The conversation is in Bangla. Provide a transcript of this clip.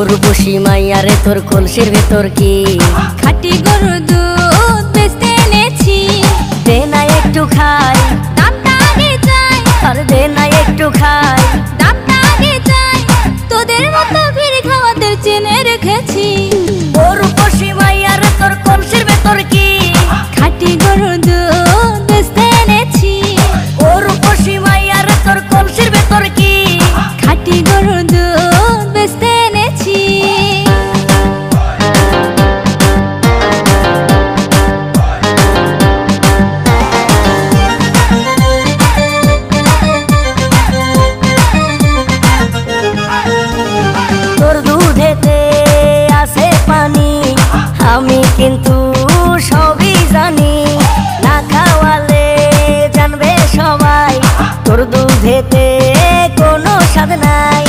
উর্বশী মাইয়ারে তোর কলসির ভেতর কি খাঁটি গরুর দুধ বেচতে এনেছি। দে না একটু খাই, দামটা আগে চাই, আর দে না একটু খাই। দামটা আগে চাই, তোদের মতো ভিড় খাওয়াদের চেনে রেখেছি। উর্বশী মাইয়ারে তোর কলসির ভেতর কি খাঁটি গরুর দুধ বেচতে এনেছি। উর্বশী মাইয়ারে তোর কলসির ভেতর কি খাঁটি গরুর দুধ বেচতে এনেছি। তোর দুধেতে আছে পানি, আমি কিন্তু সবই জানি। না খাওয়ালে জানবে সবাই তোর দুধেতে কোনো স্বাদ নাই।